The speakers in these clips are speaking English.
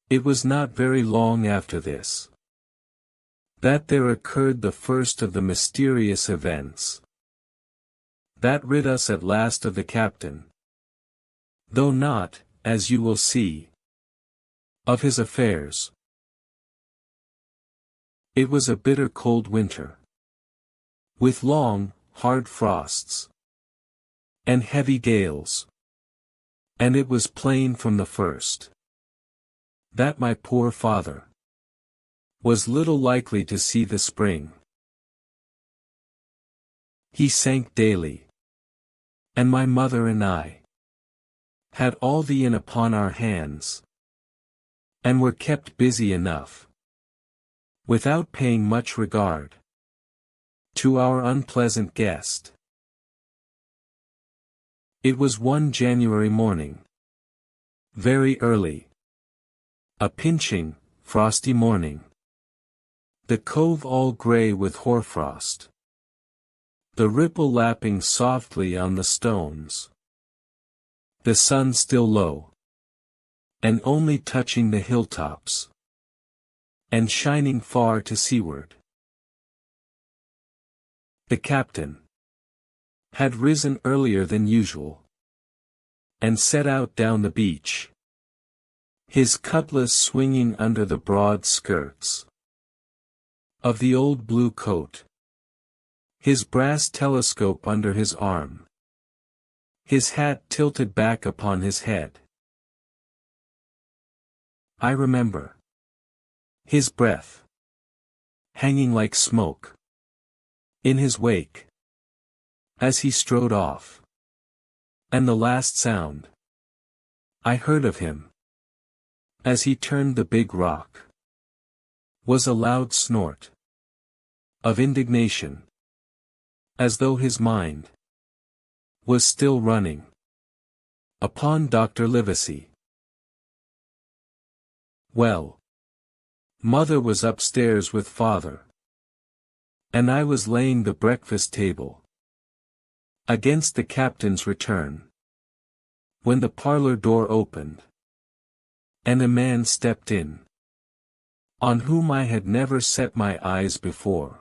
It was not very long after this that there occurred the first of the mysterious events that rid us at last of the captain, though not, as you will see, of his affairs. It was a bitter cold winter, with long, hard frosts, and heavy gales, and it was plain from the first that my poor father was little likely to see the spring. He sank daily, and my mother and I had all the inn upon our hands, and were kept busy enough, without paying much regard to our unpleasant guest. It was one January morning, very early, a pinching, frosty morning, the cove all grey with hoarfrost, the ripple lapping softly on the stones, the sun still low, and only touching the hilltops, and shining far to seaward. The captain had risen earlier than usual, and set out down the beach, his cutlass swinging under the broad skirts of the old blue coat, his brass telescope under his arm, his hat tilted back upon his head. I remember his breath hanging like smoke in his wake as he strode off, and the last sound I heard of him as he turned the big rock was a loud snort of indignation, as though his mind was still running upon Dr. Livesey. Well, mother was upstairs with father, and I was laying the breakfast table against the captain's return, when the parlor door opened, and a man stepped in, on whom I had never set my eyes before.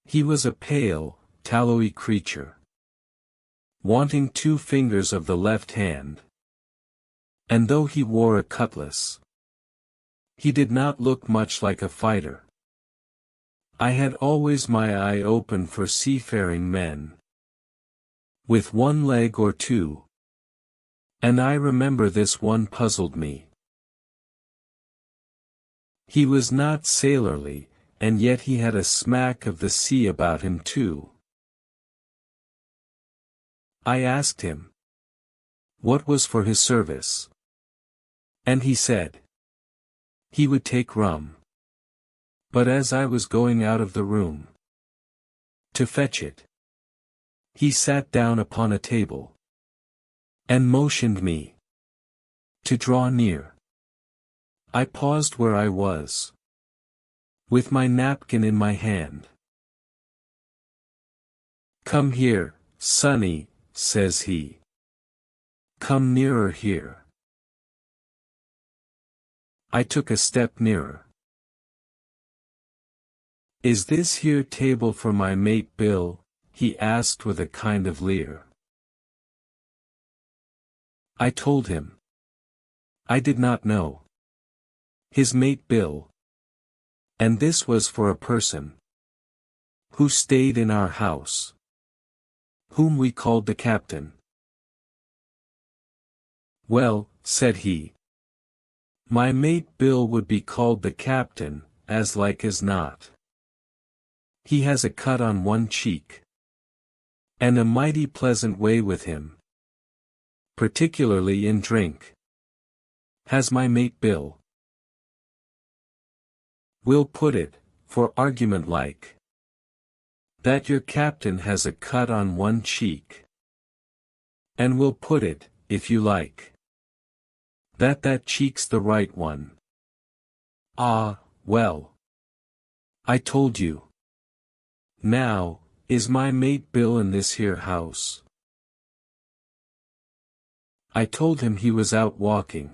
He was a pale, tallowy creature, wanting 2 fingers of the left hand, and though he wore a cutlass, he did not look much like a fighter. I had always my eye open for seafaring men, with 1 leg or 2, and I remember this one puzzled me. He was not sailorly, and yet he had a smack of the sea about him too. I asked him what was for his service, and he said he would take rum. But as I was going out of the room to fetch it, he sat down upon a table, and motioned me to draw near. I paused where I was, with my napkin in my hand. "Come here, sonny," says he. "Come nearer here." I took a step nearer. "Is this here table for my mate Bill?" he asked with a kind of leer. I told him I did not know his mate Bill, and this was for a person who stayed in our house, whom we called the captain. "Well," said he, "my mate Bill would be called the captain, as like as not. He has a cut on one cheek, and a mighty pleasant way with him, particularly in drink, has my mate Bill. We'll put it, for argument like, that your captain has a cut on one cheek. And we'll put it, if you like, that that cheek's the right one. Ah, well, I told you. Now, Is my mate Bill in this here house? I told him he was out walking.